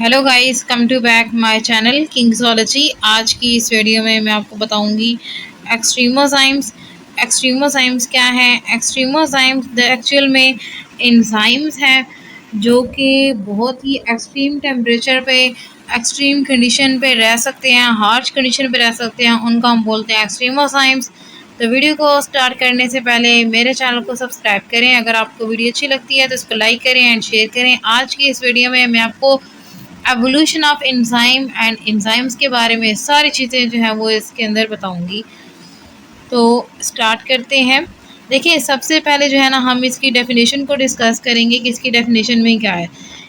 Hello guys, come to back my channel Kingsology. आज की इस वीडियो में मैं आपको बताऊंगी एक्सट्रीमोजाइम्स। एक्सट्रीमोजाइम्स क्या है? एक्सट्रीमोजाइम्स एक्चुअल में एंजाइम्स हैं जो कि बहुत ही एक्सट्रीम टेम्परेचर पे, एक्सट्रीम कंडीशन पे रह सकते हैं, हार्श कंडीशन पे रह सकते हैं। उनको हम बोलते हैं एक्सट्रीमोजाइम्स। तो वीडियो को स्टार्ट करने से पहले मेरे चैनल को सब्सक्राइब करें। अगर आपको वीडियो अच्छी लगती है तो इसको लाइक करें एंड शेयर करें। आज की इस वीडियो में मैं आपको evolution of enzyme and enzymes के बारे में सारी चीज़ें जो है वो इसके अंदर बताऊंगी। तो स्टार्ट करते हैं। देखिए, सबसे पहले जो है ना, हम इसकी डेफिनेशन को डिस्कस करेंगे कि इसकी डेफिनेशन में क्या है।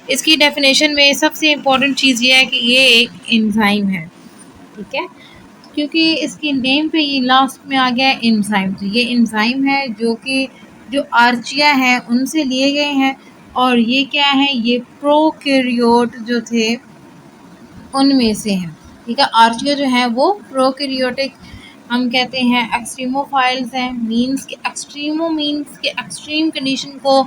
इसकी डेफिनेशन में सबसे इम्पोर्टेंट चीज़ ये है कि ये एक एंजाइम है, ठीक है, क्योंकि इसकी नेम पे ये लास्ट में आ गया है एंजाइम। तो ये एंजाइम है जो कि जो आर्चिया है उनसे लिए गए हैं। और ये क्या है? ये प्रोकैरियोट जो थे उनमें से हैं, ठीक है। आर्चिया जो है वो प्रोकैरियोटिक हम कहते हैं। एक्सट्रीमोफाइल्स हैं, मीन्स के एक्सट्रीमो मीन्स के एक्सट्रीम कंडीशन को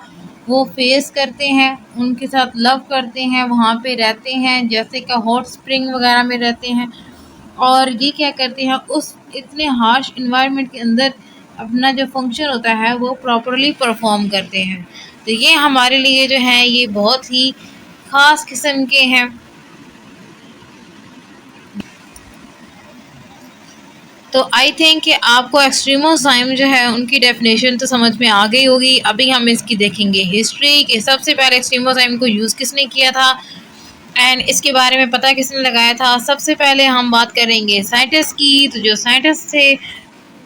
वो फेस करते हैं, उनके साथ लव करते हैं, वहाँ पे रहते हैं, जैसे कि हॉट स्प्रिंग वगैरह में रहते हैं। और ये क्या करते हैं, उस इतने हार्श इन्वायरमेंट के अंदर अपना जो फंक्शन होता है वो प्रॉपरली परफॉर्म करते हैं। तो ये हमारे लिए जो है ये बहुत ही ख़ास किस्म के हैं। तो आई थिंक कि आपको एक्सट्रीमोजाइम जो है उनकी डेफिनेशन तो समझ में आ गई होगी। अभी हम इसकी देखेंगे हिस्ट्री कि सबसे पहले एक्सट्रीमोजाइम को यूज़ किसने किया था एंड इसके बारे में पता किसने लगाया था। सबसे पहले हम बात करेंगे साइंटिस्ट की। तो जो साइंटिस्ट थे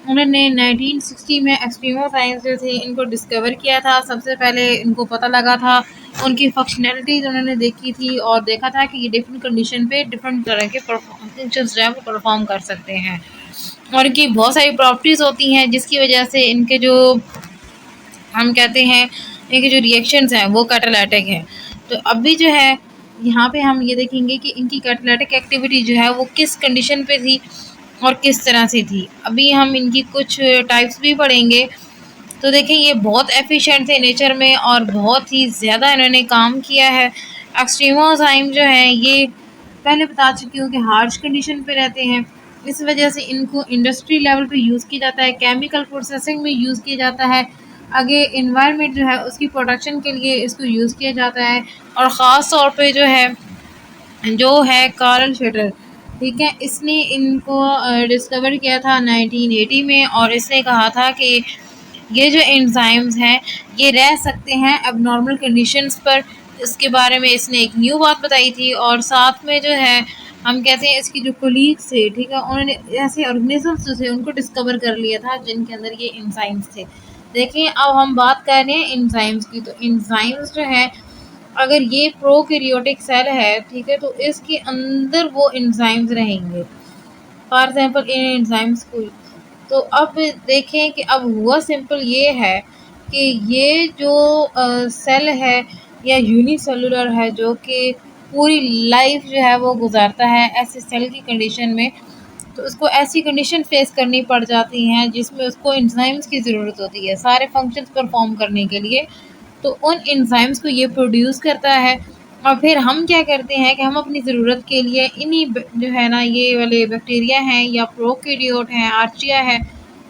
उन्होंने 1960 में एक्सट्रीमोजाइम्स जो थे इनको डिस्कवर किया था। सबसे पहले इनको पता लगा था, उनकी फंक्शनैलिटीज उन्होंने देखी थी और देखा था कि ये डिफरेंट कंडीशन पे डिफरेंट तरह के फंक्शंस जो है वो परफॉर्म कर सकते हैं। और इनकी बहुत सारी प्रॉपर्टीज़ होती हैं जिसकी वजह से इनके जो हम कहते हैं इनके जो रिएक्शंस हैं वो कैटालिटिक हैं। तो अभी जो है यहाँ पे हम ये देखेंगे कि इनकी कैटालिटिक एक्टिविटी जो है वो किस कंडीशन पे थी और किस तरह से थी। अभी हम इनकी कुछ टाइप्स भी पढ़ेंगे। तो देखें, ये बहुत एफिशिएंट थे नेचर में और बहुत ही ज़्यादा इन्होंने काम किया है। एक्सट्रीमोजाइम जो है ये पहले बता चुकी हूँ कि हार्श कंडीशन पे रहते हैं, इस वजह से इनको इंडस्ट्री लेवल पे यूज़ किया जाता है, केमिकल प्रोसेसिंग में यूज़ किया जाता है, आगे इन्वायरमेंट जो है उसकी प्रोटेक्शन के लिए इसको यूज़ किया जाता है। और ख़ास तौर पे जो है कार्ल शेटर, ठीक है, इसने इनको डिस्कवर किया था 1980 में। और इसने कहा था कि ये जो एंजाइम्स हैं ये रह सकते हैं एबनॉर्मल कंडीशंस पर। इसके बारे में इसने एक न्यू बात बताई थी। और साथ में जो है हम कहते हैं इसकी जो कोलीग्स थे, ठीक है, उन्होंने ऐसे ऑर्गेनिजम्स जो थे उनको डिस्कवर कर लिया था जिनके अंदर ये एंजाइम्स थे। देखिए, अब हम बात कर रहे हैं एंजाइम्स की। तो एंजाइम्स जो है, अगर ये प्रोकैरियोटिक सेल है, ठीक है, तो इसके अंदर वो एंजाइम्स रहेंगे, फॉर एग्जांपल इन एंजाइम्स को। तो अब देखें कि अब हुआ सिंपल ये है कि ये जो सेल है या यूनिसेलुलर है जो कि पूरी लाइफ जो है वो गुजारता है ऐसे सेल की कंडीशन में, तो उसको ऐसी कंडीशन फेस करनी पड़ जाती हैं जिसमें उसको एंजाइम्स की ज़रूरत होती है सारे फंक्शंस परफॉर्म करने के लिए। तो उन एंजाइम्स को ये प्रोड्यूस करता है। और फिर हम क्या करते हैं कि हम अपनी ज़रूरत के लिए इन्हीं जो है ना, ये वाले बैक्टीरिया हैं या प्रोकैरियोट हैं, आर्चिया है,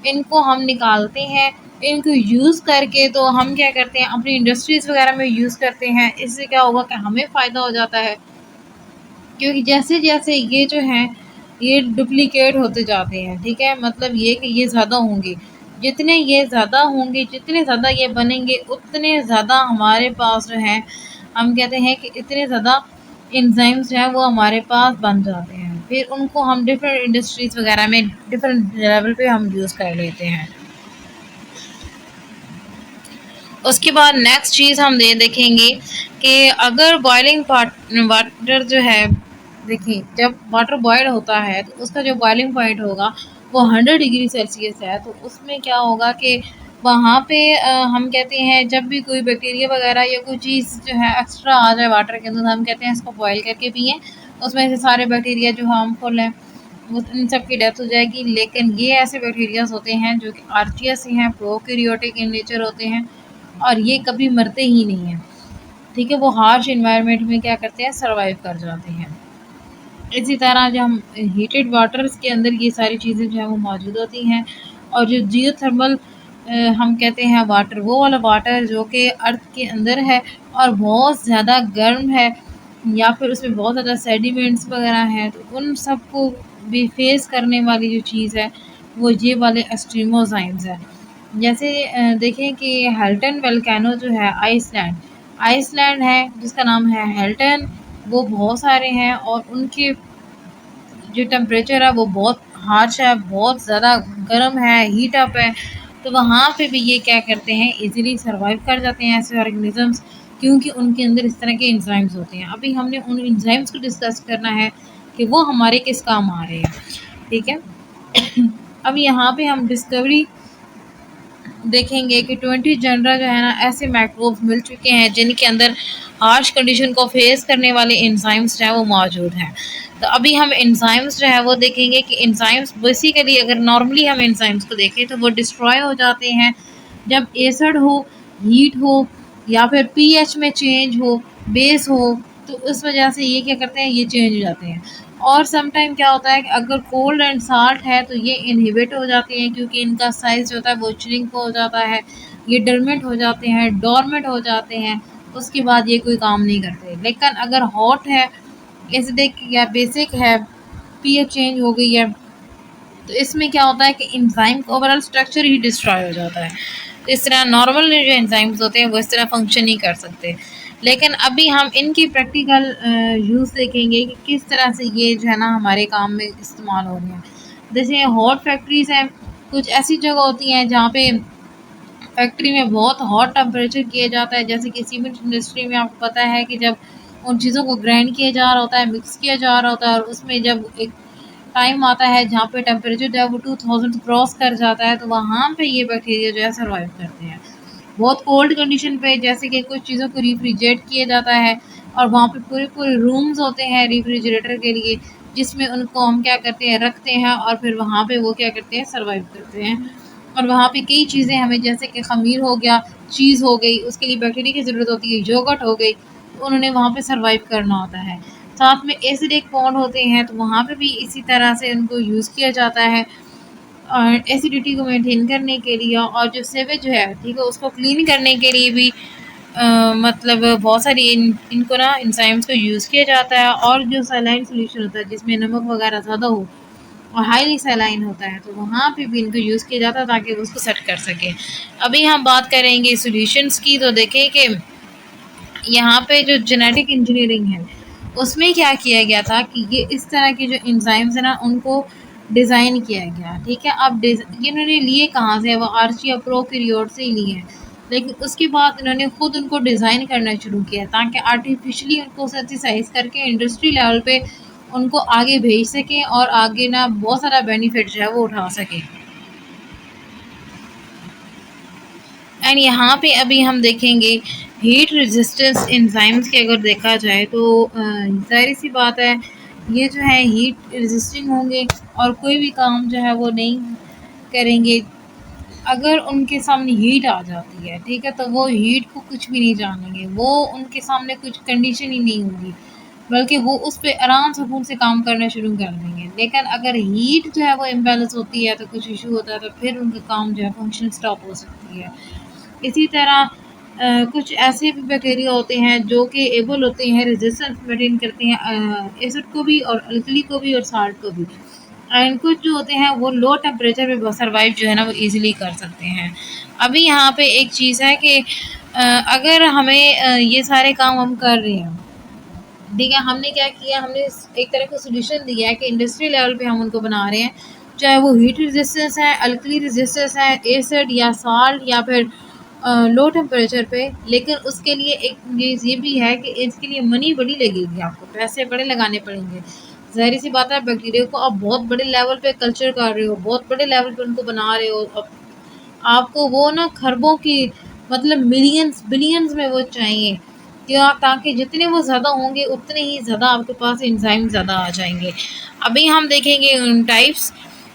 इनको हम निकालते हैं। इनको यूज़ करके तो हम क्या करते हैं, अपनी इंडस्ट्रीज़ वगैरह में यूज़ करते हैं। इससे क्या होगा कि हमें फ़ायदा हो जाता है, क्योंकि जैसे जैसे ये जो हैं ये डुप्लीकेट होते जाते हैं, ठीक है, मतलब ये कि ये ज़्यादा होंगे। जितने ये ज़्यादा होंगे, जितने ज़्यादा ये बनेंगे, उतने ज़्यादा हमारे पास जो है हम कहते हैं कि इतने ज़्यादा एंजाइम्स जो हैं वो हमारे पास बन जाते हैं। फिर उनको हम डिफरेंट इंडस्ट्रीज़ वगैरह में डिफरेंट लेवल पे हम यूज़ कर लेते हैं। उसके बाद नेक्स्ट चीज़ हम देखेंगे कि अगर बॉइलिंग वाटर जो है, देखिए, जब वाटर बॉयल होता है तो उसका जो बॉइलिंग पॉइंट होगा वो 100 डिग्री सेल्सियस है। तो उसमें क्या होगा कि वहाँ पे हम कहते हैं जब भी कोई बैक्टीरिया वगैरह या कोई चीज़ जो है एक्स्ट्रा आ जाए वाटर के अंदर, तो हम कहते हैं इसको बॉयल करके पिएँ। उसमें से सारे बैक्टीरिया जो हार्मफुल हैं वो इन सब की डेथ हो जाएगी। लेकिन ये ऐसे बैक्टीरियाज होते हैं जो कि आर्चिया से हैं, प्रोकैरियोटिक इन नेचर होते हैं और ये कभी मरते ही नहीं हैं, ठीक है, वो हार्श एनवायरनमेंट में क्या करते हैं, सर्वाइव कर जाते हैं। इसी तरह जो हम हीटेड वाटर्स के अंदर ये सारी चीज़ें जो है वो मौजूद होती हैं। और जो जियोथर्मल हम कहते हैं वाटर, वो वाला वाटर जो कि अर्थ के अंदर है और बहुत ज़्यादा गर्म है, या फिर उसमें बहुत ज़्यादा सेडिमेंट्स वगैरह हैं, तो उन सबको भी फेस करने वाली जो चीज़ है वो ये वाले एक्सट्रीमोजाइम्स है। जैसे देखें कि हेल्टन वोल्केनो जो है आइसलैंड, आइसलैंड है जिसका नाम है हेल्टन, वो बहुत सारे हैं और उनके जो टेम्परेचर है वो बहुत हार्श है, बहुत ज़्यादा गर्म है, हीट अप है। तो वहाँ पे भी ये क्या करते हैं, इजीली सर्वाइव कर जाते हैं ऐसे ऑर्गेनिजम्स, क्योंकि उनके अंदर इस तरह के एंजाइम्स होते हैं। अभी हमने उन एंजाइम्स को डिस्कस करना है कि वो हमारे किस काम आ रहे हैं, ठीक है। अब यहाँ पे हम डिस्कवरी देखेंगे कि 20 जनरा जो है ना ऐसे माइक्रोब्स मिल चुके हैं जिनके अंदर हार्श कंडीशन को फेस करने वाले एंजाइम्स जो है वो मौजूद हैं। तो अभी हम एंजाइम्स जो है वो देखेंगे कि एंजाइम्स बेसिकली, अगर नॉर्मली हम एंजाइम्स को देखें तो वो डिस्ट्रॉय हो जाते हैं जब एसिड हो, हीट हो, या फिर पीएच में चेंज हो, बेस हो, तो उस वजह से ये क्या करते हैं, ये चेंज हो जाते हैं। और सम टाइम क्या होता है कि अगर कोल्ड एंड साल्ट है तो ये इनहिबिट हो जाते हैं, क्योंकि इनका साइज़ जो होता है वो श्रिंक हो जाता है, ये डरमेंट हो जाते हैं, डोरमेंट हो जाते हैं, उसके बाद ये कोई काम नहीं करते। लेकिन अगर हॉट है, एसिडिक या बेसिक है, पीएच चेंज हो गई है, तो इसमें क्या होता है कि एंजाइम का ओवरऑल स्ट्रक्चर ही डिस्ट्रॉय हो जाता है। तो इस तरह नॉर्मल जो एंजाइम्स होते हैं वो इस तरह फंक्शन नहीं कर सकते। लेकिन अभी हम इनकी प्रैक्टिकल यूज़ देखेंगे कि किस तरह से ये जो है ना हमारे काम में इस्तेमाल हो रहे हैं। जैसे हॉट फैक्ट्रीज़ हैं, कुछ ऐसी जगह होती हैं जहाँ पे फैक्ट्री में बहुत हॉट टेम्परेचर किया जाता है। जैसे कि सीमेंट इंडस्ट्री में आपको पता है कि जब उन चीज़ों को ग्राइंड किया जा रहा होता है, मिक्स किया जा रहा होता है, और उसमें जब एक टाइम आता है जहाँ पे टेम्परेचर जो है वो 2000 क्रॉस कर जाता है, तो वहाँ पे ये बैक्टीरिया जो है सर्वाइव करते हैं। बहुत कोल्ड कंडीशन पे, जैसे कि कुछ चीज़ों को रेफ्रिजरेट किया जाता है और वहाँ पे पूरे-पूरे रूम्स होते हैं रेफ्रिजरेटर के लिए, जिसमें उनको हम क्या करते हैं, रखते हैं और फिर वहाँ पे वो क्या करते हैं, सर्वाइव करते हैं। और वहाँ पे कई चीज़ें हमें, जैसे कि ख़मीर हो गया, चीज़ हो गई, उसके लिए बैक्टीरिया की ज़रूरत होती है, योगर्ट हो गई, तो उन्होंने वहाँ पे सर्वाइव करना होता है। साथ में एसिडिक पॉन्ड होते हैं, तो वहाँ पे भी इसी तरह से उनको यूज़ किया जाता है और एसिडिटी को मेंटेन करने के लिए, और जो सीवेज है, ठीक है, उसको क्लीन करने के लिए भी मतलब बहुत सारी इनको ना एंजाइम्स को यूज़ किया जाता है। और जो सलाइन सॉल्यूशन होता है जिसमें नमक वगैरह ज़्यादा हो और हाईली सलाइन होता है, तो वहाँ पे भी इनको यूज़ किया जाता है ताकि वो उसको सेट कर सकें। अभी हम बात करेंगे सॉल्यूशंस की, तो देखें कि यहाँ पे जो जेनेटिक इंजीनियरिंग है उसमें क्या किया गया था कि ये इस तरह के जो एंजाइम्स है ना उनको डिज़ाइन किया गया, ठीक है। अब ये इन्होंने लिए कहाँ से, वो आर्चिया प्रोकैरियोट से ही लिए हैं, लेकिन उसके बाद इन्होंने खुद उनको डिज़ाइन करना शुरू किया ताकि आर्टिफिशियली उनको सिंथेसाइज करके इंडस्ट्री लेवल पे उनको आगे भेज सकें और आगे ना बहुत सारा बेनिफिट जो है वो उठा सकें। एंड यहाँ पे अभी हम देखेंगे हीट रेजिस्टेंस एंजाइम्स की, अगर देखा जाए तो ज़ाहिर सी बात है ये जो है हीट रेजिस्टिंग होंगे और कोई भी काम जो है वो नहीं करेंगे। अगर उनके सामने हीट आ जाती है, ठीक है, तो वो हीट को कुछ भी नहीं जानेंगे, वो उनके सामने कुछ कंडीशन ही नहीं होगी, बल्कि वो उस पे आराम सुकून से काम करना शुरू कर देंगे। लेकिन अगर हीट जो है वो इम्बैलेंस होती है, तो कुछ इशू होता है, तो फिर उनका काम जो है फंक्शन स्टॉप हो सकती है। इसी तरह कुछ ऐसे भी बैक्टीरिया होते हैं जो कि एबल होते हैं, रेजिस्टेंस मेंटेन करते हैं एसिड को भी और अल्कली को भी और साल्ट को भी। एंड कुछ जो होते हैं वो लो टेम्परेचर पे सर्वाइव जो है ना वो इजीली कर सकते हैं। अभी यहाँ पे एक चीज़ है कि अगर हमें ये सारे काम हम कर रहे हैं, ठीक है, हमने क्या किया, हमने एक तरह का सोल्यूशन दिया है कि इंडस्ट्री लेवल पे हम उनको बना रहे हैं, चाहे वो हीट रेजिस्टेंस है, अल्कली रेजिस्टेंस है, एसिड या साल्ट या फिर लो टेम्परेचर पे। लेकिन उसके लिए एक चीज़ ये भी है कि इसके लिए मनी बड़ी लगेगी, आपको पैसे बड़े लगाने पड़ेंगे। ज़ाहिर सी बात है, बैक्टीरिया को आप बहुत बड़े लेवल पे कल्चर कर रहे हो, बहुत बड़े लेवल पे उनको बना रहे हो, अब आपको वो ना खरबों की, मतलब मिलियंस बिलियंस में वो चाहिए, क्या, ताकि जितने वो ज़्यादा होंगे उतने ही ज़्यादा आपके पास एंजाइम ज़्यादा आ जाएंगे। अभी हम देखेंगे उन टाइप्स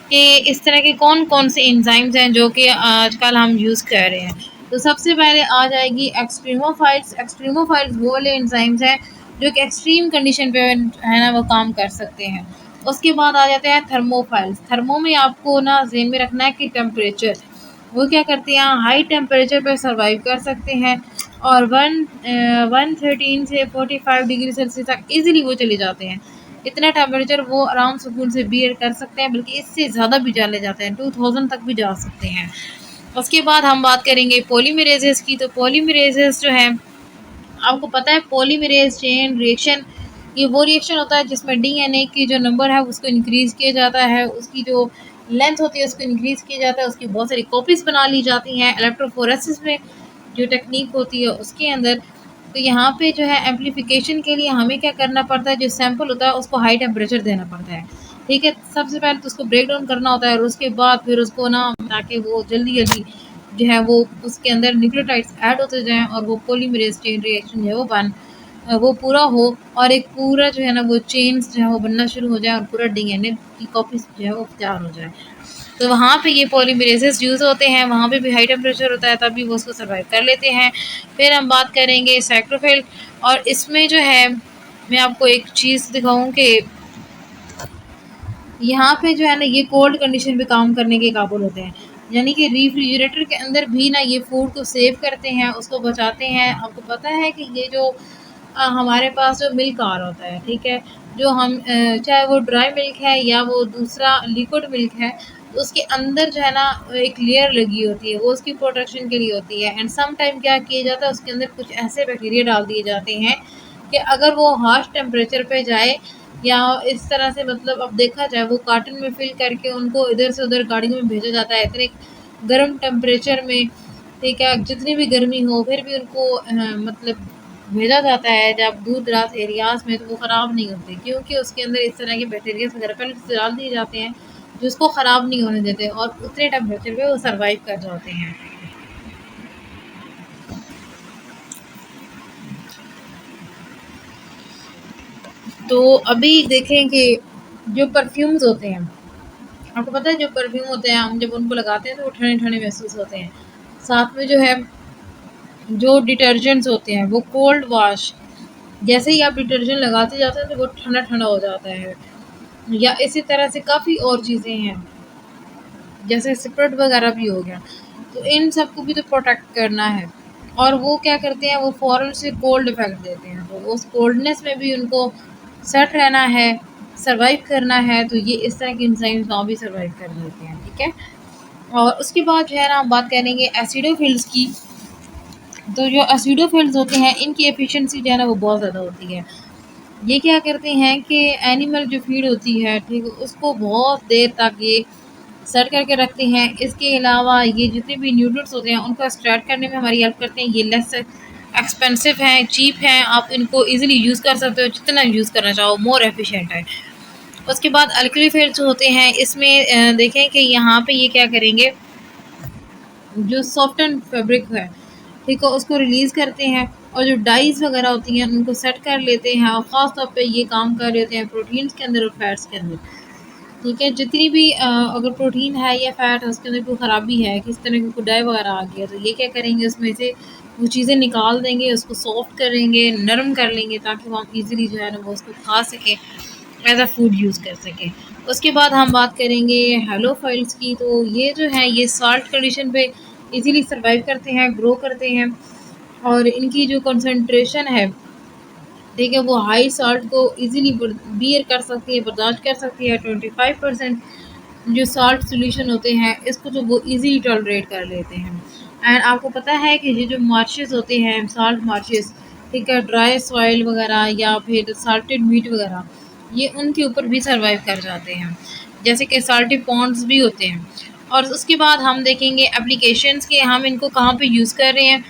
कि इस तरह के कौन कौन से एंजाइम्स हैं जो कि आजकल हम यूज़ कर रहे हैं। तो सबसे पहले आ जाएगी एक्सट्रीमोफाइल्स। एक्सट्रीमोफाइल्स वो वाले एंजाइम्स हैं जो कि एक्सट्रीम कंडीशन पे है ना वो काम कर सकते हैं। उसके बाद आ जाते हैं थर्मोफाइल्स। थर्मो में आपको ना ज़हन में रखना है कि टेम्परेचर, वो क्या करते हैं, हाई टेम्परेचर पे सर्वाइव कर सकते हैं और 113 से 45 डिग्री सेल्सियस तक इजीली वो चले जाते हैं। इतना टेम्परेचर वो आराम सुकून से बियर कर सकते हैं, बल्कि इससे ज़्यादा भी चले जाते हैं, 2000 तक भी जा सकते हैं। उसके बाद हम बात करेंगे पॉलीमरेजेस की। तो पॉलीमरेजेस जो है, आपको पता है पॉलीमरेज चेन रिएक्शन, ये वो रिएक्शन होता है जिसमें डीएनए की जो नंबर है उसको इंक्रीज़ किया जाता है, उसकी जो लेंथ होती है उसको इंक्रीज़ किया जाता है, उसकी बहुत सारी कॉपीज़ बना ली जाती हैं इलेक्ट्रोफोरेसिस में जो टेक्निक होती है उसके अंदर। तो यहाँ पे जो है एम्प्लीफिकेशन के लिए हमें क्या करना पड़ता है, जो सैंपल होता है उसको हाई टेम्परेचर देना पड़ता है। ठीक है, सबसे पहले तो उसको ब्रेक डाउन करना होता है और उसके बाद फिर उसको ना, ताकि वो जल्दी जल्दी जो है वो उसके अंदर न्यूक्लियोटाइड्स ऐड होते जाएँ और वो पॉलीमरेज चेन रिएक्शन जो है वो पूरा हो और एक पूरा जो है ना वो चेन्स जो है वो बनना शुरू हो जाए और पूरा डीएनए की कॉपीज जो है वो तैयार हो जाए। तो वहाँ पे ये पॉलीमरेजेस यूज़ होते हैं, वहाँ पे भी हाई टेम्परेचर होता है तभी वो उसको सर्वाइव कर लेते हैं। फिर हम बात करेंगे साइक्रोफिल, और इसमें जो है मैं आपको एक चीज़ दिखाऊँ कि यहाँ पे जो है ना ये कोल्ड कंडीशन पे काम करने के काबिल होते हैं, यानी कि रेफ्रिजरेटर के अंदर भी ना ये फूड को सेव करते हैं, उसको बचाते हैं। आपको पता है कि ये जो हमारे पास जो मिल्क आ रहा होता है, ठीक है, जो हम चाहे वो ड्राई मिल्क है या वो दूसरा लिक्विड मिल्क है, तो उसके अंदर जो है ना एक लेयर लगी होती है, वो उसकी प्रोटेक्शन के लिए होती है। एंड सम टाइम क्या किया जाता है, उसके अंदर कुछ ऐसे बैक्टीरिया डाल दिए जाते हैं कि अगर वो हार्श टेम्परेचर पे जाए या इस तरह से, मतलब अब देखा जाए वो कार्टन में फिल करके उनको इधर से उधर गाड़ियों में भेजा जाता है इतने गर्म टेम्परेचर में, ठीक है, जितनी भी गर्मी हो फिर भी उनको मतलब भेजा जाता है जब दूर दराज एरियाज़ में, तो वो ख़राब नहीं होते क्योंकि उसके अंदर इस तरह के बैक्टीरिया वगैरह पहले से डाल दिए जाते हैं जो उसको ख़राब नहीं होने देते और उतने टेम्परेचर पे वो सर्वाइव कर जाते हैं। तो अभी देखें कि जो परफ्यूम्स होते हैं, आपको पता है जो परफ्यूम होते हैं हम जब उनको लगाते हैं तो वो ठंडे ठंडे महसूस होते हैं। साथ में जो है जो डिटर्जेंट्स होते हैं वो कोल्ड वॉश, जैसे ही आप डिटर्जेंट लगाते जाते हैं तो वो ठंडा ठंडा हो जाता है। या इसी तरह से काफ़ी और चीज़ें हैं, जैसे सिपरेट वगैरह भी हो गया, तो इन सबको भी तो प्रोटेक्ट करना है और वो क्या करते हैं, वो फ़ौरन से कोल्ड इफ़ेक्ट देते हैं, तो उस कोल्डनेस में भी उनको सेट रहना है, सर्वाइव करना है, तो ये इस तरह के एंजाइम्स ना भी सर्वाइव कर लेते हैं। ठीक है, और उसके बाद जो है ना हम बात करेंगे एसिडोफिल्स की। तो जो एसिडोफिल्स होते हैं इनकी एफिशिएंसी जो है ना वो बहुत ज़्यादा होती है। ये क्या करते हैं कि एनिमल जो फीड होती है, ठीक है, उसको बहुत देर तक ये सेट करके रखते हैं। इसके अलावा ये जितने भी न्यूट्रिएंट्स होते हैं उनको एक्सट्रैक्ट करने में हमारी हेल्प करते हैं। ये लेस एक्सपेंसिव हैं, चीप हैं, आप इनको ईज़िली यूज़ कर सकते हो, जितना यूज़ करना चाहो, मोर एफिशिएंट है। उसके बाद अल्कलीफिल्स होते हैं, इसमें देखें कि यहाँ पे ये क्या करेंगे, जो सॉफ्टन फैब्रिक है, ठीक है, उसको रिलीज़ करते हैं और जो डाइज़ वगैरह होती हैं उनको सेट कर लेते हैं और ख़ास तौर पे ये काम कर रहे होते हैं प्रोटीन्स के अंदर और फैट्स के अंदर। ठीक है, जितनी भी अगर प्रोटीन है या फैट है उसके अंदर कोई ख़राबी है, किस तरह की कोई डाई वगैरह आ गया, तो ये क्या करेंगे, उसमें से वो चीज़ें निकाल देंगे, उसको सॉफ्ट करेंगे, नरम कर लेंगे ताकि वो हम ईज़िली जो है ना वो उसको खा सकें, एज़ अ फूड यूज़ कर सकें। उसके बाद हम बात करेंगे हैलोफाइल्स की। तो ये जो है ये साल्ट कंडीशन पे इजीली सर्वाइव करते हैं, ग्रो करते हैं और इनकी जो कंसंट्रेशन है, ठीक है, वो हाई साल्ट को इजीली बियर कर सकती है, बर्दाश्त कर सकती है। 25% जो साल्ट सॉल्यूशन होते हैं इसको तो वो इजीली टॉलरेट कर लेते हैं। एंड आपको पता है कि ये जो मार्शेस होते हैं, साल्ट मार्शेस, ठीक है, ड्राई सॉइल वगैरह या फिर साल्टेड मीट वगैरह, ये उनके ऊपर भी सर्वाइव कर जाते हैं, जैसे कि साल्टी पॉन्ड्स भी होते हैं। और उसके बाद हम देखेंगे एप्लीकेशंस के, हम इनको कहाँ पे यूज़ कर रहे हैं।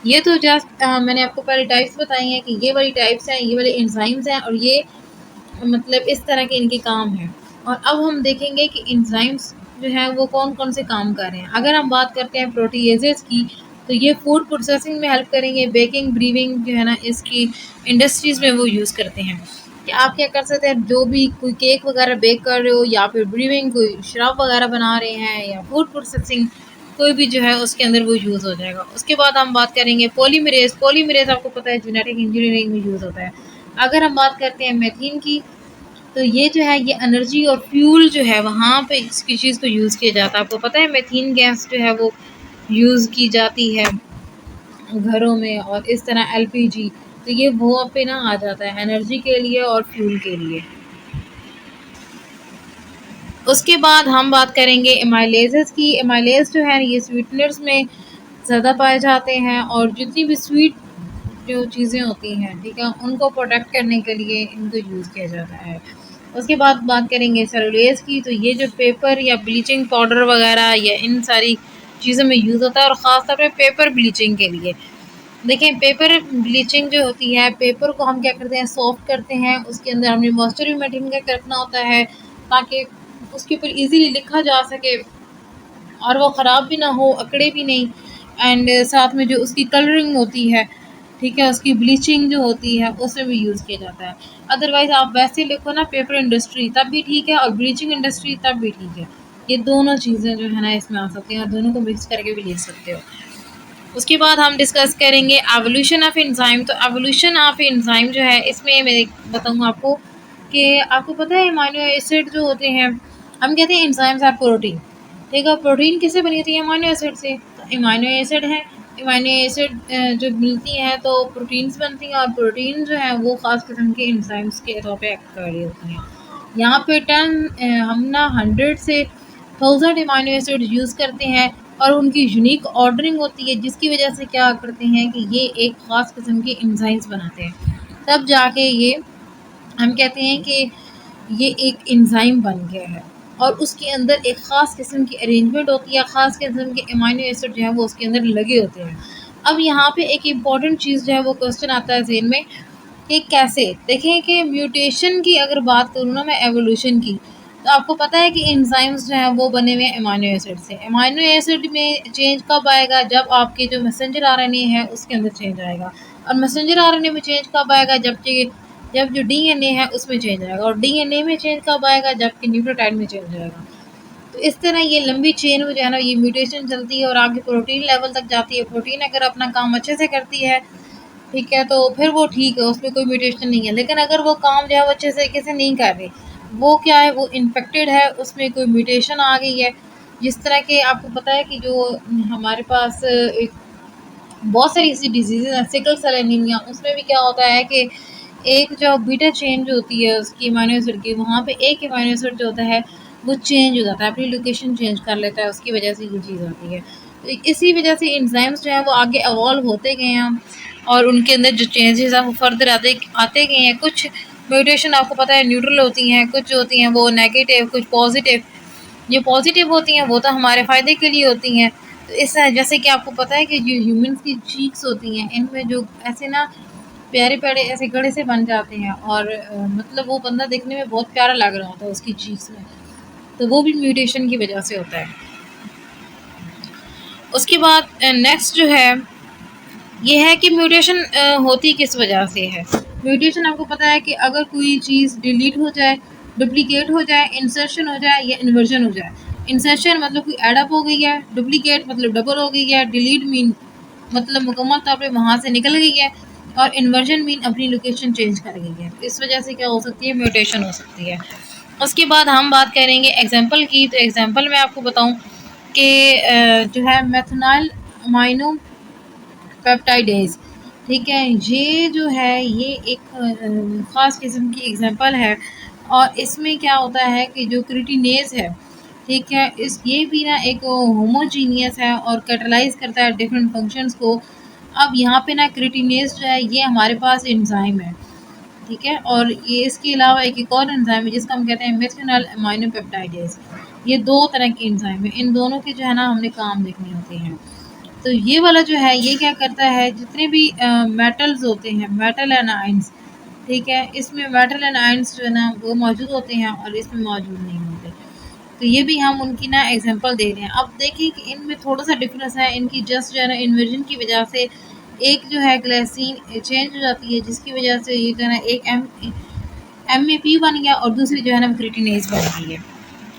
ये तो जस्ट मैंने आपको पहले टाइप्स बताई हैं कि ये वाली टाइप्स हैं, ये वाले एंजाइम्स हैं और ये मतलब इस तरह के इनके काम हैं। और अब हम देखेंगे कि एंजाइम्स जो हैं वो कौन-कौन से काम कर रहे हैं। अगर हम बात करते हैं प्रोटीएजेज़ की, तो ये फूड प्रोसेसिंग में हेल्प करेंगे, बेकिंग, ब्रीविंग जो है ना इसकी इंडस्ट्रीज़ में वो यूज़ करते हैं। कि आप क्या कर सकते हैं, जो भी कोई केक वगैरह बेक कर रहे हो या फिर ब्रीविंग, कोई शराब वगैरह बना रहे हैं या फूड प्रोसेसिंग, कोई भी जो है उसके अंदर वो यूज़ हो जाएगा। उसके बाद हम बात करेंगे पॉलीमरेज़। पॉलीमरेज़ आपको पता है जेनेटिक इंजीनियरिंग में यूज़ होता है। अगर हम बात करते हैं मेथीन की, तो ये जो है ये एनर्जी और फ्यूल जो है वहाँ पे इसकी चीज़ को यूज़ किया जाता है। आपको पता है मेथीन गैस जो है वो यूज़ की जाती है घरों में, और इस तरह एलपीजी, तो ये वो पे ना आ जाता है एनर्जी के लिए और फ्यूल के लिए। उसके बाद हम बात करेंगे एमाइलेजेस की। एमाइलेज जो है ये स्वीटनर्स में ज़्यादा पाए जाते हैं, और जितनी भी स्वीट जो चीज़ें होती हैं, ठीक है, उनको प्रोटेक्ट करने के लिए इनको यूज़ किया जाता है। उसके बाद बात करेंगे सेलुलोज की, तो ये जो पेपर या ब्लीचिंग पाउडर वगैरह या इन सारी चीज़ों में यूज़ होता है, और ख़ास तौर पे पेपर ब्लीचिंग के लिए। देखें, पेपर ब्लीचिंग जो होती है, पेपर को हम क्या करते हैं, सॉफ्ट करते हैं, उसके अंदर हमने मॉइस्चर भी मेंटेन करके रखना होता है ताकि उसके ऊपर इजीली लिखा जा सके और वो ख़राब भी ना हो, अकड़े भी नहीं। एंड साथ में जो उसकी कलरिंग होती है, ठीक है, उसकी ब्लीचिंग जो होती है उसमें भी यूज़ किया जाता है। अदरवाइज़ आप वैसे लिखो ना पेपर इंडस्ट्री तब भी ठीक है, और ब्लीचिंग इंडस्ट्री तब भी ठीक है। ये दोनों चीज़ें जो है ना इसमें आ सकती हैं, और दोनों को मिक्स करके भी लिख सकते हो। उसके बाद हम डिस्कस करेंगे एवोल्यूशन ऑफ एंजाइम। तो एवोल्यूशन ऑफ एंजाइम जो है इसमें मैं बताऊँ आपको कि आपको पता है अमीनो एसिड जो होते हैं, हम कहते हैं एंजाइम्स आर प्रोटीन, ठीक है। प्रोटीन किससे बनी होती है? अमीनो एसिड से। तो अमीनो एसिड है, अमीनो एसिड जो मिलती हैं तो प्रोटीन्स बनती हैं, और प्रोटीन जो है वो ख़ास किस्म के एंजाइम्स के तौर पे एक्ट कर रही होती हैं। यहाँ पे 10 हम ना 100 से 1000 अमीनो एसिड यूज़ करते हैं, और उनकी यूनिक ऑर्डरिंग होती है, जिसकी वजह से क्या करते हैं कि ये एक ख़ास किस्म के एंजाइम्स बनाते हैं। तब जाके ये हम कहते हैं कि ये एक एंजाइम बन गया है, और उसके अंदर एक ख़ास किस्म की अरेंजमेंट होती है, ख़ास किस्म के अमीनो एसिड जो है वो उसके अंदर लगे होते हैं। अब यहाँ पे एक इम्पॉर्टेंट चीज़ जो है वो क्वेश्चन आता है ज़हन में कि कैसे? देखें कि म्यूटेशन की अगर बात करूँ ना मैं एवोल्यूशन की, तो आपको पता है कि एंजाइम्स जो हैं वो बने हुए हैं अमीनो एसिड से। अमीनो एसिड में चेंज कब आएगा? जब आपके जो मैसेंजर आरएनए है उसके अंदर चेंज आएगा, और मैसेंजर आरएनए में चेंज कब आएगा? जब जो डीएनए है उसमें चेंज आएगा, और डीएनए में चेंज कब आएगा? जबकि न्यूक्लियोटाइड में चेंज आएगा। तो इस तरह ये लंबी चेन में जो है ना ये म्यूटेशन चलती है और आगे प्रोटीन लेवल तक जाती है। प्रोटीन अगर अपना काम अच्छे से करती है, ठीक है, तो फिर वो ठीक है, उसमें कोई म्यूटेशन नहीं है। लेकिन अगर वो काम जो है वो अच्छे तरीके से नहीं कर रही, वो क्या है, वो इन्फेक्टेड है, उसमें कोई म्यूटेशन आ गई है। जिस तरह के आपको पता है कि जो हमारे पास एक बहुत सारी ऐसी डिजीज़ हैं, सिकल सेल एनीमिया, उसमें भी क्या होता है कि एक जो बीटा चेन जो होती है उसकी अमीनो एसिड की, वहाँ पे एक अमीनो एसिड जो होता है वो चेंज हो जाता है, अपनी लोकेशन चेंज कर लेता है, उसकी वजह से ये चीज़ आती है। तो इसी वजह से एंजाइम्स जो हैं वो आगे इवॉल्व होते गए हैं, और उनके अंदर जो चेंजेस हैं वो फर्दर आते आते गए हैं। कुछ म्यूटेशन आपको पता है न्यूट्रल होती हैं, कुछ होती हैं वो नेगेटिव, कुछ पॉजिटिव। जो पॉजिटिव होती हैं वो तो हमारे फ़ायदे के लिए होती हैं। तो इस जैसे कि आपको पता है कि जो ह्यूमन्स की चीक्स होती हैं, इनमें जो ऐसे ना प्यारे-प्यारे ऐसे गड़े से बन जाते हैं, और मतलब वो बंदा देखने में बहुत प्यारा लग रहा होता है उसकी चीक्स में, तो वो भी म्यूटेशन की वजह से होता है। उसके बाद नेक्स्ट जो है ये है कि म्यूटेशन होती किस वजह से है। म्यूटेशन आपको पता है कि अगर कोई चीज़ डिलीट हो जाए, डुप्लीकेट हो जाए, इंसर्शन हो जाए या इन्वर्जन हो जाए। इंसर्शन मतलब कोई एडअप हो गई है, डुप्लीकेट मतलब डबल हो गई है, डिलीट मीन मतलब मुकम्मल तौर पे वहाँ से निकल गई है, और इन्वर्जन मीन अपनी लोकेशन चेंज कर गई है। तो इस वजह से क्या हो सकती है, म्यूटेशन हो सकती है। उसके बाद हम बात करेंगे एग्जांपल की। तो एग्जांपल मैं आपको बताऊं कि जो है मेथनाइल अमाइनो पेप्टाइडेज़, ठीक है, ये जो है ये एक ख़ास किस्म की एग्जांपल है, और इसमें क्या होता है कि जो क्रिटिनेज़ है, ठीक है, इस ये भी ना एक होमोजीनियस है और कैटलाइज़ करता है डिफरेंट फंक्शंस को। अब यहाँ पे ना क्रिटिनेज़ जो है ये हमारे पास एंजाइम है, ठीक है, और ये इसके अलावा एक और एंजाइम है जिसको हम कहते हैं मेथिओनिन अमीनो पेप्टाइडेज़। ये 2 तरह के एंजाइम हैं, इन दोनों के जो है ना हमने काम देखने होते हैं। तो ये वाला जो है ये क्या करता है, जितने भी मेटल्स होते हैं, मेटल एंड आयंस, ठीक है, इसमें मेटल एंड आयंस जो है ना वो मौजूद होते हैं, और इसमें मौजूद नहीं होते। तो ये भी हम उनकी ना एग्जांपल दे रहे हैं। अब देखिए कि इनमें थोड़ा सा डिफरेंस है, इनकी जस्ट जो है ना इन्वर्जन की वजह से एक जो है ग्लाइसिन चेंज हो जाती है, जिसकी वजह से ये जो है ना एक एम ए पी बन गया, और दूसरी जो है ना क्रिटिनेज बन गई है।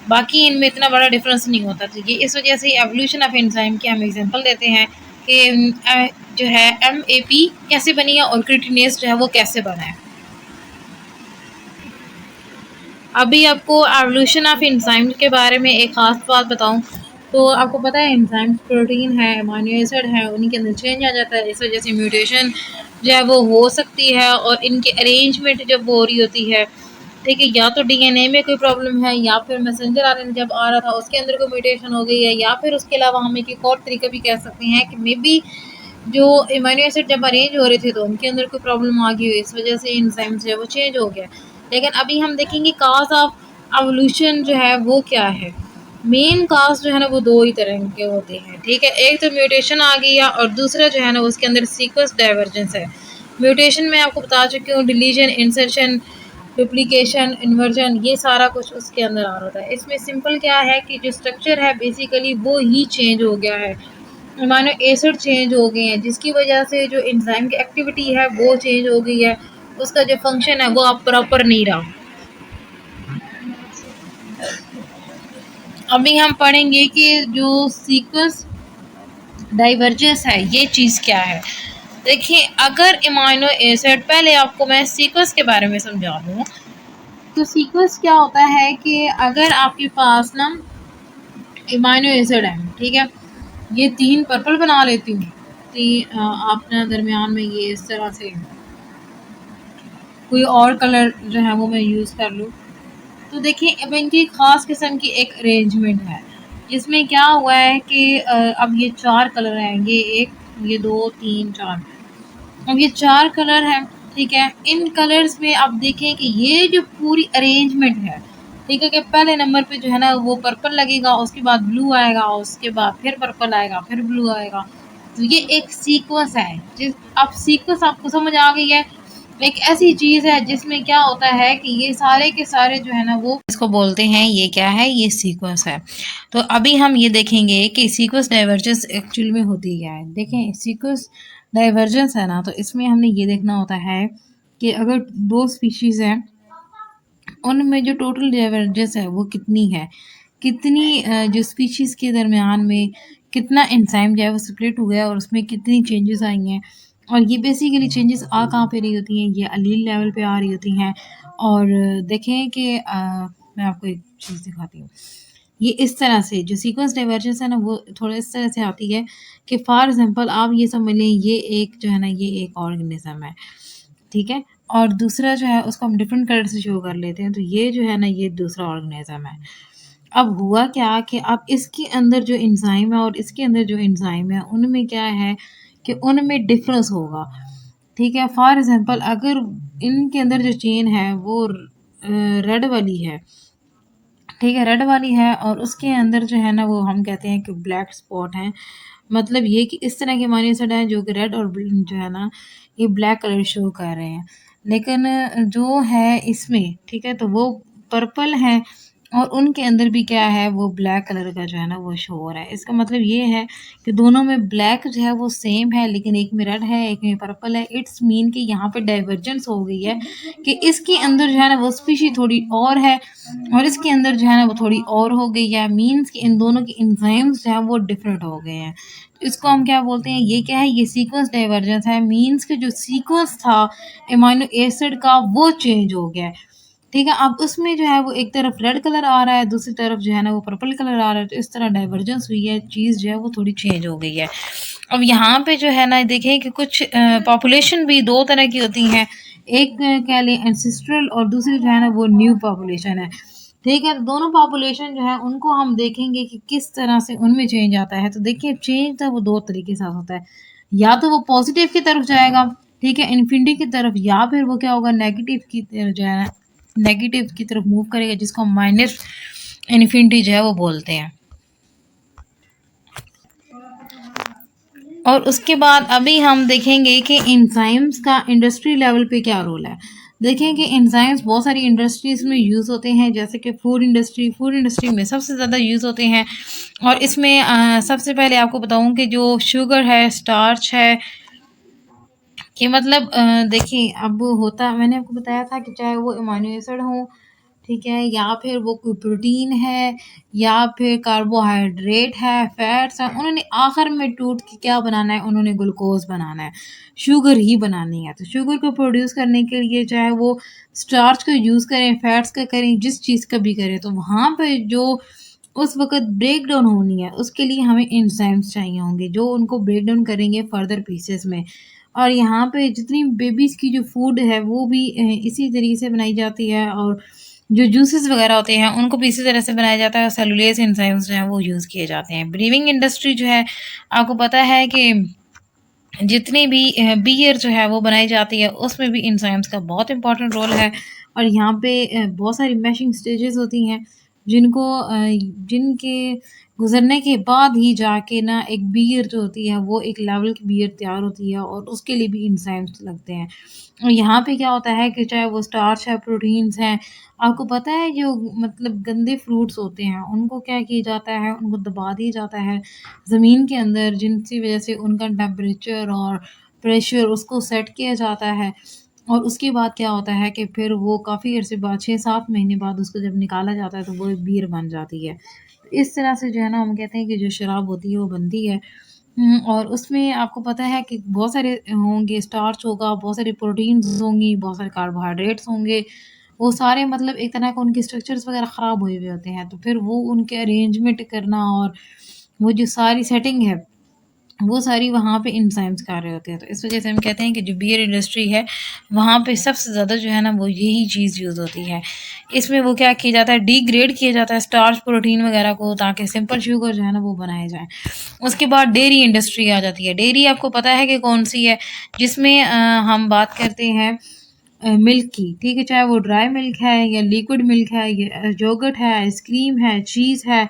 बाकी इनमें इतना बड़ा डिफरेंस नहीं होता। तो ये इस वजह से एवोल्यूशन ऑफ एंजाइम के हम एग्जांपल देते हैं कि जो है MAP कैसे बनी है और क्रिटिनेस जो है वो कैसे बना है। अभी आपको एवोल्यूशन ऑफ एंजाइम के बारे में एक ख़ास बात बताऊं तो आपको पता है एंजाइम्स प्रोटीन है, अमीनो एसिड है, उन्हीं के अंदर चेंज आ जाता है। इस वजह से म्यूटेशन जो है वो हो सकती है और इनके अरेंजमेंट जब वो हो रही होती है, ठीक है, या तो DNA में कोई प्रॉब्लम है या फिर मैसेंजर आरएनए जब आ रहा था उसके अंदर कोई म्यूटेशन हो गई है, या फिर उसके अलावा हम एक और तरीका भी कह सकते हैं कि मे बी जो अमीनो एसिड जब अरेंज हो रहे थे तो उनके अंदर कोई प्रॉब्लम आ गई हुई, इस वजह से एंजाइम जो है वो चेंज हो गया। लेकिन अभी हम देखेंगे काज ऑफ एवोल्यूशन जो है वो क्या है। मेन काज जो है ना वो दो ही तरह के होते हैं, ठीक है। एक तो म्यूटेशन आ गई है और दूसरा जो है ना उसके अंदर सीक्वेंस डाइवर्जेंस है। म्यूटेशन में आपको बता चुकी हूँ, डिलीशन, इंसर्शन, डुप्लीकेशन, इन्वर्जन, ये सारा कुछ उसके अंदर आ रहा है। इसमें सिंपल क्या है कि जो स्ट्रक्चर है बेसिकली वो ही चेंज हो गया है, अमीनो एसिड चेंज हो गए हैं, जिसकी वजह से जो एंजाइम की एक्टिविटी है वो चेंज हो गई है, उसका जो फंक्शन है वो अब प्रॉपर नहीं रहा। अभी हम पढ़ेंगे कि जो सीक्वेंस डाइवर्जेंस है ये चीज़ क्या है। देखिए, अगर अमीनो एसिड, पहले आपको मैं सीक्वेंस के बारे में समझा दूँ। तो सीक्वेंस क्या होता है कि अगर आपके पास ना अमीनो एसिड है, ठीक है, ये 3 पर्पल बना लेती हूँ, अपने दरमियान में ये इस तरह से कोई और कलर जो है वो मैं यूज़ कर लूँ। तो देखिए अब इनकी ख़ास किस्म की एक अरेंजमेंट है। इसमें क्या हुआ है कि अब ये 4 कलर हैं, ये 1, ये 2, 3, 4। अब ये 4 कलर हैं, ठीक है। इन कलर्स में आप देखें कि ये जो पूरी अरेंजमेंट है, ठीक है, कि पहले नंबर पे जो है ना वो पर्पल लगेगा, उसके बाद ब्लू आएगा, उसके बाद फिर पर्पल आएगा, फिर ब्लू आएगा। तो ये एक सीक्वेंस है। जिस अब सीक्वेंस आपको समझ आ गई है, एक ऐसी चीज़ है जिसमें क्या होता है कि ये सारे के सारे जो है ना वो इसको बोलते हैं, ये क्या है, ये सीक्वेंस है। तो अभी हम ये देखेंगे कि सीक्वेंस डाइवर्जेंस एक्चुअल में होती क्या है। देखें, सीक्वेंस डाइवर्जेंस है ना, तो इसमें हमने ये देखना होता है कि अगर 2 स्पीशीज़ हैं, उनमें जो टोटल डाइवर्जेंस है वो कितनी है, कितनी जो स्पीशीज़ के दरमियान में कितना एंजाइम जो है वो स्प्लिट हुआ है और उसमें कितनी चेंजेस आई हैं। और ये बेसिकली चेंजेस आ कहाँ पे रही होती हैं, ये अलील लेवल पे आ रही होती हैं। और देखें कि मैं आपको एक चीज़ दिखाती हूँ। ये इस तरह से जो सीक्वेंस डाइवर्जेंस है ना वो थोड़ा इस तरह से आती है कि फॉर एग्जांपल आप ये समझ लें, ये एक जो है ना ये एक ऑर्गेनिज्म है, ठीक है, और दूसरा जो है उसको हम डिफरेंट कलर से शो कर लेते हैं। तो ये जो है ना ये दूसरा ऑर्गेनिज्म है। अब हुआ क्या कि अब इसके अंदर जो एंजाइम है और इसके अंदर जो एंजाइम है उनमें क्या है कि उनमें डिफरेंस होगा, ठीक है। फॉर एग्जांपल अगर इनके अंदर जो चेन है वो रेड वाली है, ठीक है, रेड वाली है, और उसके अंदर जो है ना वो हम कहते हैं कि ब्लैक स्पॉट है। मतलब ये कि इस तरह के अमीनो एसिड हैं जो कि रेड और जो है ना ये ब्लैक कलर शो कर रहे हैं। लेकिन जो है इसमें, ठीक है, तो वो पर्पल है और उनके अंदर भी क्या है वो ब्लैक कलर का जो है ना वो शो हो रहा है। इसका मतलब ये है कि दोनों में ब्लैक जो है वो सेम है, लेकिन एक में रेड है, एक में पर्पल है। इट्स मीन कि यहाँ पे डाइवर्जेंस हो गई है कि इसके अंदर जो है ना वो स्पीशी थोड़ी और है और इसके अंदर जो है ना वो थोड़ी और हो गई है। मीन्स कि इन दोनों के एंजाइम्स जो है वो डिफरेंट हो गए हैं। तो इसको हम क्या बोलते हैं, ये क्या है, ये सीक्वेंस डाइवर्जेंस है। मीन्स कि जो सीक्वेंस था अमीनो एसिड का वो चेंज हो गया है, ठीक है। अब उसमें जो है वो एक तरफ रेड कलर आ रहा है, दूसरी तरफ जो है ना वो पर्पल कलर आ रहा है। तो इस तरह डाइवर्जेंस हुई है, चीज़ जो है वो थोड़ी चेंज हो गई है। अब यहाँ पे जो है ना देखें कि कुछ पॉपुलेशन भी दो तरह की होती हैं। एक कह लें एंसेस्ट्रल और दूसरी जो है ना वो न्यू पॉपुलेशन है, ठीक है। तो दोनों पॉपुलेशन जो है उनको हम देखेंगे कि किस तरह से उनमें चेंज आता है। तो देखिए चेंज तो वो दो तरीके से होता है, या तो वो पॉजिटिव की तरफ जाएगा, ठीक है, इन्फिनिटी की तरफ, या फिर वो क्या होगा नेगेटिव की तरफ जो है ना नेगेटिव की तरफ मूव करेगा, जिसको हम माइनस इन्फिनिटी जो है वो बोलते हैं। और उसके बाद अभी हम देखेंगे कि एंजाइम्स का इंडस्ट्री लेवल पे क्या रोल है। देखें कि एंजाइम्स बहुत सारी इंडस्ट्रीज़ में यूज़ होते हैं, जैसे कि फूड इंडस्ट्री में सबसे ज़्यादा यूज़ होते हैं। और इसमें सबसे पहले आपको बताऊं कि जो शुगर है, स्टार्च है, कि मतलब देखिए अब होता, मैंने आपको बताया था कि चाहे वो अमीनो एसिड हो ठीक है, या फिर वो कोई प्रोटीन है या फिर कार्बोहाइड्रेट है, फैट्स हैं, उन्होंने आखिर में टूट के क्या बनाना है, उन्होंने ग्लूकोज़ बनाना है, शुगर ही बनानी है। तो शुगर को प्रोड्यूस करने के लिए चाहे वो स्टार्च का यूज़ करें, फैट्स का करें, जिस चीज़ का भी करें, तो वहाँ पे जो उस वक़्त ब्रेक डाउन होनी है, उसके लिए हमें एंजाइम्स चाहिए होंगे, जो उनको ब्रेक डाउन करेंगे फर्दर पीसेस में। और यहाँ पे जितनी बेबीज़ की जो फूड है, वो भी इसी तरीके से बनाई जाती है, और जो जूसेस वगैरह होते हैं, उनको भी इसी तरह से बनाया जाता है, और सेलुलोज़ एंजाइम्स जो हैं, वो यूज़ किए जाते हैं। ब्रीविंग इंडस्ट्री जो है, आपको पता है कि जितनी भी बियर जो है वो बनाई जाती है, उसमें भी एंजाइम्स का बहुत इम्पोर्टेंट रोल है। और यहाँ पे बहुत सारी मैशिंग स्टेजेस होती हैं, जिनको जिनके गुज़रने के बाद ही जाके ना एक बियर जो होती है वो एक लेवल की बियर तैयार होती है, और उसके लिए भी एंजाइम्स लगते हैं। और यहाँ पे क्या होता है कि चाहे वो स्टार्च है, प्रोटीन्स हैं, आपको पता है जो मतलब गंदे फ्रूट्स होते हैं, उनको क्या किया जाता है, उनको दबा दिया जाता है ज़मीन के अंदर, जिनकी वज़ह से उनका टेम्परेचर और प्रेशर उसको सेट किया जाता है। और उसके बाद क्या होता है कि फिर वो काफ़ी अरसे बाद 6-7 महीने बाद उसको जब निकाला जाता है, तो वो एक बीयर बन जाती है। तो इस तरह से जो है ना, हम कहते हैं कि जो शराब होती है वो बनती है। और उसमें आपको पता है कि बहुत सारे होंगे, स्टार्च होगा, बहुत सारी प्रोटीन्स होंगी, बहुत सारे कार्बोहाइड्रेट्स होंगे। वो सारे मतलब एक तरह का उनके स्ट्रक्चर्स वग़ैरह ख़राब हुए हुए होते हैं, तो फिर वो उनके अरेंजमेंट करना और वो जो सारी सेटिंग है, वो सारी वहाँ पे एंजाइम्स कर रहे होते हैं। तो इस वज़ह से हम कहते हैं कि जो बियर इंडस्ट्री है, वहाँ पे सबसे ज़्यादा जो है ना, वो यही चीज़ यूज़ होती है। इसमें वो क्या किया जाता है, डिग्रेड किया जाता है स्टार्च, प्रोटीन वग़ैरह को, ताकि सिंपल शुगर जो है ना, वो बनाए जाएँ। उसके बाद डेयरी इंडस्ट्री आ जाती है। डेयरी आपको पता है कि कौन-सी है, जिसमें हम बात करते हैं मिल्क की, ठीक है? चाहे वो ड्राई मिल्क है या लिक्विड मिल्क है, या योगर्ट है, आइसक्रीम है, चीज़ है,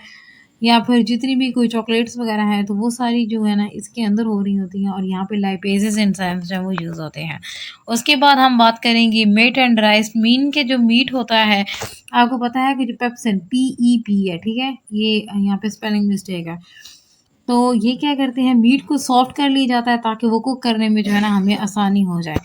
या फिर जितनी भी कोई चॉकलेट्स वगैरह हैं, तो वो सारी जो है ना, इसके अंदर हो रही होती हैं, और यहाँ पे लाइपेज़ेज़ एंजाइम्स जो हैं वो यूज़ होते हैं। उसके बाद हम बात करेंगे मीट एंड राइस। मीन के जो मीट होता है, आपको पता है कि जो पेप्सिन, PEP है, ठीक है? ये यहाँ पे स्पेलिंग मिस्टेक है। तो ये क्या करते हैं, मीट को सॉफ्ट कर लिया जाता है, ताकि वो कुक करने में जो है ना, हमें आसानी हो जाए।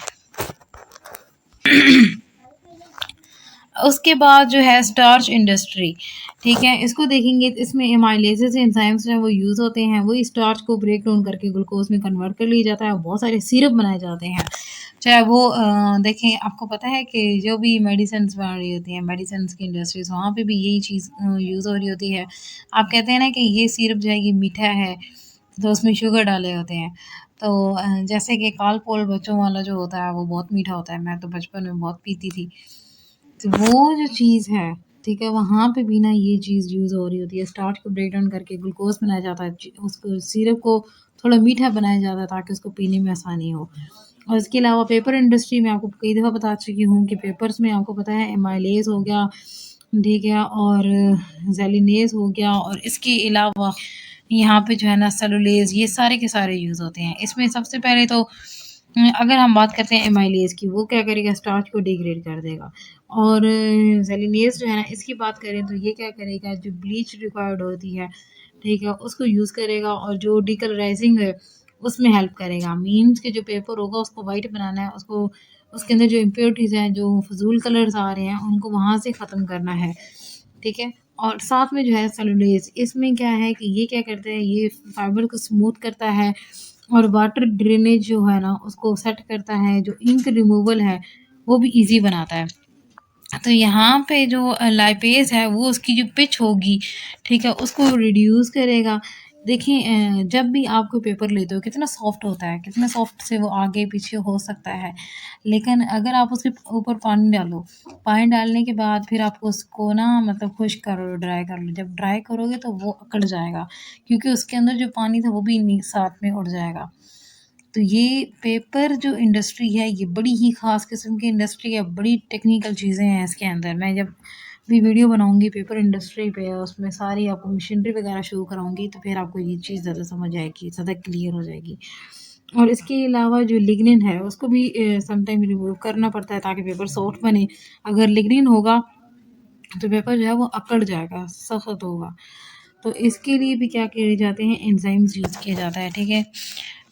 उसके बाद जो है स्टार्च इंडस्ट्री, ठीक है? इसको देखेंगे तो इसमें एमाइलेजेस एंजाइम्स जो हैं वो यूज़ होते हैं। वही स्टार्च को ब्रेक डाउन करके ग्लूकोज़ में कन्वर्ट कर लिया जाता है, और बहुत सारे सिरप बनाए जाते हैं। चाहे वो देखें, आपको पता है कि जो भी मेडिसिन्स बन रही होती हैं, मेडिसिन्स की इंडस्ट्रीज़, वहाँ पे भी यही चीज़ यूज़ हो रही होती है। आप कहते हैं ना कि ये सिरप जो है ये मीठा है, तो उसमें शुगर डाले होते हैं। तो जैसे कि कालपोल बच्चों वाला जो होता है वो बहुत मीठा होता है, मैं तो बचपन में बहुत पीती थी। तो वो जो चीज़ है, ठीक है? वहाँ पे भी ना ये चीज़ यूज़ हो रही होती है। स्टार्च को ब्रेक डाउन करके ग्लूकोज़ बनाया जाता है। उसको सिरप को थोड़ा मीठा बनाया जाता है, ताकि उसको पीने में आसानी हो। और इसके अलावा पेपर इंडस्ट्री में आपको कई दफ़ा बता चुकी हूँ कि पेपर्स में आपको पता है एमाइलेज़ हो गया, ठीक है? और ज़ेलिनेज़ हो गया, और इसके अलावा यहाँ पे जो है ना, सेलुलोज़, ये सारे के सारे यूज़ होते हैं। इसमें सबसे पहले तो अगर हम बात करते हैं एमाइलेज़ की, वो क्या करेगा, स्टार्च को डिग्रेड कर देगा। और सेलुलोज़ जो है ना, इसकी बात करें तो ये क्या करेगा, जो ब्लीच रिक्वायर्ड होती है, ठीक है? उसको यूज़ करेगा, और जो डिकलराइज़िंग है, उसमें हेल्प करेगा। मीन्स के जो पेपर होगा उसको वाइट बनाना है, उसको उसके अंदर जो इम्प्योरिटीज़ हैं, जो फ़िज़ूल कलर्स आ रहे हैं, उनको वहाँ से ख़त्म करना है, ठीक है? और साथ में जो है सेलुलोज़, इसमें क्या है कि ये क्या करता है, ये फाइबर को स्मूथ करता है, और वाटर ड्रेनेज जो है ना, उसको सेट करता है। जो इंक रिमूवल है, वो भी ईज़ी बनाता है। तो यहाँ पे जो लाइपेज़ है, वो उसकी जो पिच होगी, ठीक है? उसको रिड्यूस करेगा। देखिए, जब भी आप कोई पेपर लेते हो, कितना सॉफ्ट होता है, कितना सॉफ्ट से वो आगे-पीछे हो सकता है। लेकिन अगर आप उसके ऊपर पानी डालो, पानी डालने के बाद फिर आप उसको ना मतलब खुश्क करो, ड्राई कर लो। जब ड्राई करोगे तो वो अकड़ जाएगा, क्योंकि उसके अंदर जो पानी था वो भी साथ में उड़ जाएगा। तो ये पेपर जो इंडस्ट्री है, ये बड़ी ही ख़ास किस्म की इंडस्ट्री है, बड़ी टेक्निकल चीज़ें हैं इसके अंदर। मैं जब भी वीडियो बनाऊँगी पेपर इंडस्ट्री पे, उसमें सारी आपको मशीनरी वगैरह शो कराऊँगी, तो फिर आपको ये चीज़ ज़्यादा समझ आएगी, ज़्यादा क्लियर हो जाएगी। और इसके अलावा जो लिग्निन है, उसको भी समटाइम रिमूव करना पड़ता है, ताकि पेपर सॉफ्ट बने। अगर लिग्निन होगा, तो पेपर जो है वो अकड़ जाएगा, सख्त होगा। तो इसके लिए भी क्या किए जाते हैं, एंजाइम्स यूज़ किया जाता है, ठीक है?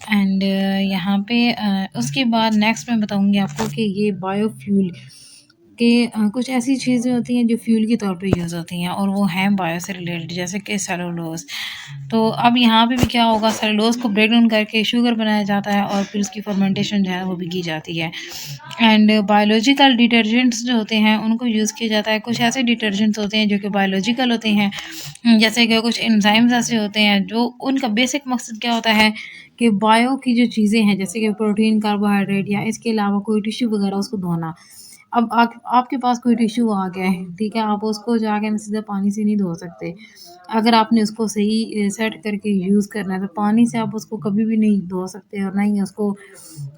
एंड यहाँ पे उसके बाद नेक्स्ट मैं बताऊँगी आपको कि ये बायोफ्यूल, कि कुछ ऐसी चीज़ें होती हैं जो फ्यूल के तौर पे यूज़ होती हैं और वो हैं बायो से रिलेटेड, जैसे कि सेलुलोज़। तो अब यहाँ पे भी क्या होगा, सेलुलोज़ को ब्रेक डाउन करके शुगर बनाया जाता है और फिर उसकी फर्मेंटेशन जो है वो भी की जाती है। एंड बायोलॉजिकल डिटर्जेंट्स जो होते हैं उनको यूज़ किया जाता है। कुछ ऐसे डिटर्जेंट्स होते हैं जो कि बायोलॉजिकल होते हैं, जैसे कि कुछ एंजाइम्स ऐसे होते हैं जो उनका बेसिक मकसद क्या होता है कि बायो की जो चीज़ें हैं, जैसे कि प्रोटीन, कार्बोहाइड्रेट या इसके अलावा कोई टिश्यू वगैरह उसको धोना। अब आपके पास कोई टिश्यू आ गया है, ठीक है? आप उसको जाके ना सीधा पानी से नहीं धो सकते। अगर आपने उसको सही सेट करके यूज़ करना है, तो पानी से आप उसको कभी भी नहीं धो सकते और ना ही उसको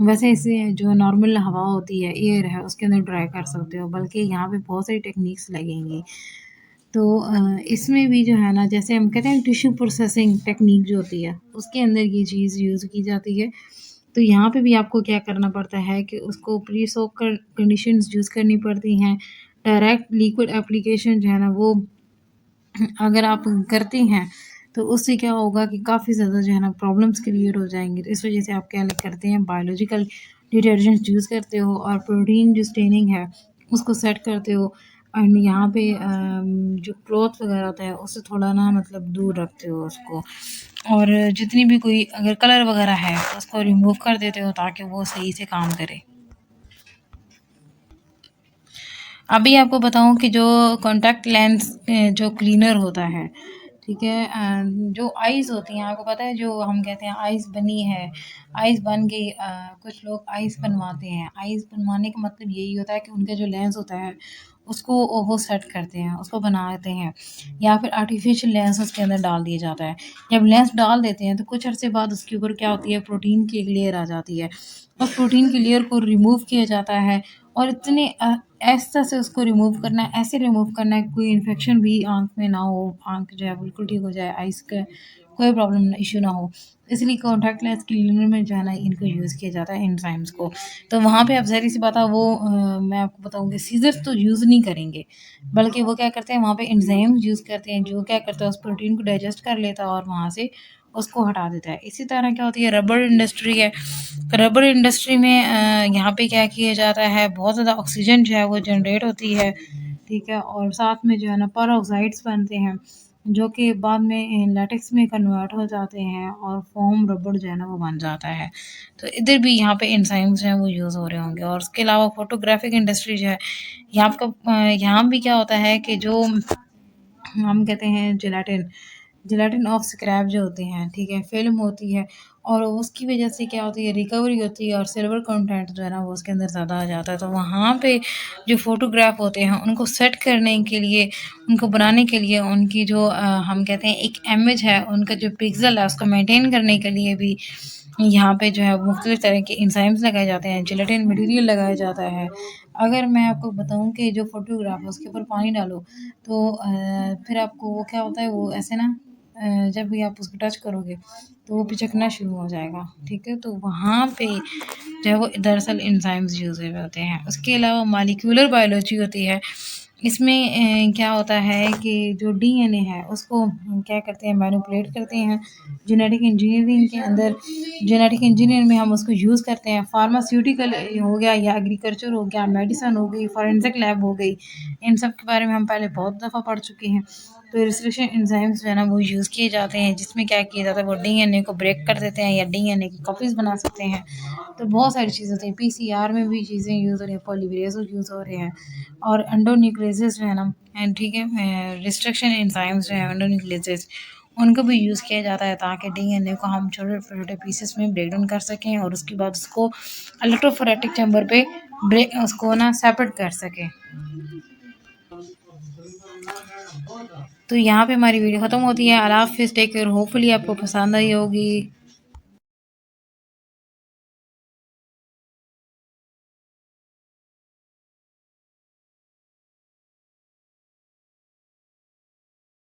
वैसे ऐसे जो नॉर्मल हवा होती है, एयर है, उसके अंदर ड्राई कर सकते हो, बल्कि यहाँ पे बहुत सारी टेक्नीक्स लगेंगी। तो इसमें भी जो है ना, जैसे हम कहते हैं टिश्यू प्रोसेसिंग टेक्नीक जो होती है, उसके अंदर ये चीज़ यूज़ की जाती है। तो यहाँ पे भी आपको क्या करना पड़ता है कि उसको प्री सोक कर कंडीशंस यूज़ करनी पड़ती हैं। डायरेक्ट लिक्विड एप्लीकेशन जो है ना वो अगर आप करती हैं, तो उससे क्या होगा कि काफ़ी ज़्यादा जो है ना प्रॉब्लम्स क्रिएट हो जाएँगी। तो इस वज़ह से आप क्या करते हैं, बायोलॉजिकल डिटर्जेंट्स यूज़ करते हो और प्रोटीन जो स्टेनिंग है, उसको सेट करते हो। एंड यहाँ पे जो क्लॉथ वगैरह होता है, उससे थोड़ा ना मतलब दूर रखते हो उसको। और जितनी भी कोई अगर कलर वगैरह है, तो उसको रिमूव कर देते हो ताकि वो सही से काम करे। अभी आपको बताऊँ कि जो कॉन्टैक्ट लेंस जो क्लीनर होता है, ठीक है? जो आइज़ होती हैं, आपको पता है जो हम कहते हैं आइज़ बनी है, आइज़ बन गई, कुछ लोग आइज़ बनवाते हैं। आइज़ बनवाने का मतलब यही होता है कि उनका जो लेंस होता है, उसको वो सेट करते हैं, उसको बनाते हैं या फिर आर्टिफ़िशियल लेंस उसके अंदर डाल दिया जाता है। जब लेंस डाल देते हैं, तो कुछ अरसे बाद उसके ऊपर क्या होती है, प्रोटीन की एक लेयर आ जाती है। उस प्रोटीन की लेयर को रिमूव किया जाता है और इतने ऐसा से उसको रिमूव करना है, ऐसे रिमूव करना है कोई इन्फेक्शन भी आँख में ना हो, आँख जो है बिल्कुल ठीक हो जाए, आइज़ का कोई प्रॉब्लम इश्यू ना हो। इसलिए कॉन्टैक्ट लेंस क्लीनर में जो है ना इनको यूज़ किया जाता है एंजाइम्स को। तो वहाँ पे अब ज़ाहिर-सी बात है वो मैं आपको बताऊँ कि सीज़र्स तो यूज़ नहीं करेंगे, बल्कि वो क्या करते हैं वहाँ पे एंजाइम्स यूज़ करते हैं, जो क्या करता है उस प्रोटीन को डाइजेस्ट कर लेता है और वहाँ से उसको हटा देता है। इसी तरह क्या होती है रबर इंडस्ट्री है। रबर इंडस्ट्री में यहाँ पे क्या किया जाता है, बहुत ज़्यादा ऑक्सीजन जो है वो जनरेट होती है, ठीक है? और साथ में जो है ना पेरोक्साइड्स बनते हैं, जो कि बाद में लैटेक्स में कन्वर्ट हो जाते हैं और फ़ोम रबर जो है ना वो बन जाता है। तो इधर भी यहाँ पे एंजाइम्स जो हैं वो यूज़ हो रहे होंगे और उसके अलावा फोटोग्राफ़िक इंडस्ट्री जो है, यहाँ भी क्या होता है कि जो हम कहते हैं जेलाटिन, जेलाटिन ऑफ स्क्रैप जो होते हैं, ठीक है? फ़िल्म होती है और उसकी वज़ह से क्या होती है रिकवरी होती है और सिल्वर कंटेंट जो है ना वो उसके अंदर ज़्यादा आ जाता है। तो वहाँ पे जो फ़ोटोग्राफ होते हैं उनको सेट करने के लिए, उनको बनाने के लिए उनकी जो हम कहते हैं एक इमेज है, उनका जो पिक्सेल है उसको मेंटेन करने के लिए भी यहाँ पे जो है मुख्तलिफ़ तरह के एंजाइम्स लगाए जाते हैं, जेलाटिन मटीरियल लगाया जाता है। अगर मैं आपको बताऊँ कि जो फ़ोटोग्राफ है उसके ऊपर पानी डालो, तो फिर आपको वो क्या होता है वो ऐसे ना जब भी आप उसको टच करोगे तो वो पिचकना शुरू हो जाएगा, ठीक है? तो वहाँ पे जो है वो दरअसल एंजाइम्स यूज़ हुए होते हैं। उसके अलावा मॉलिक्यूलर बायोलॉजी होती है। इसमें क्या होता है कि जो डीएनए है उसको क्या करते हैं मैनिपुलेट करते हैं। जेनेटिक इंजीनियरिंग के अंदर जेनेटिक इंजीनियरिंग में हम उसको यूज़ करते हैं। फार्मास्यूटिकल हो गया या एग्रीकल्चर हो गया, मेडिसिन हो गई, फॉरेंसिक लैब हो गई, इन सब के बारे में हम पहले बहुत दफ़ा पढ़ चुके हैं। तो रिसर्च एंजाइम्स जो है ना वो यूज़ किए जाते हैं, जिसमें क्या किया जाता है वो डीएनए को ब्रेक कर देते हैं या डीएनए की कॉपीज़ बना सकते हैं। तो बहुत सारी चीज़ें होती हैं, पीसीआर में भी चीज़ें यूज़ हो रही हैं, पॉलीमरेज़ यूज़ हो रहे हैं और एंडोन्यूक्लियसेस जो है ना ठीक है रिस्ट्रिक्शन एंजाइम्स जो है एंडोन्यूक्लियसेस उनको भी यूज़ किया जाता है ताकि डीएनए को हम छोटे-छोटे पीसेस में ब्रेक डाउन कर सकें और उसके बाद उसको इलेक्ट्रोफोरेटिक चैम्बर पे ब्रेक उसको ना सेपरेट कर सकें। तो यहाँ पे हमारी वीडियो ख़त्म होती है। अल्लाह हाफ़िज़, टेक केयर, होपफुली आपको पसंद आई होगी।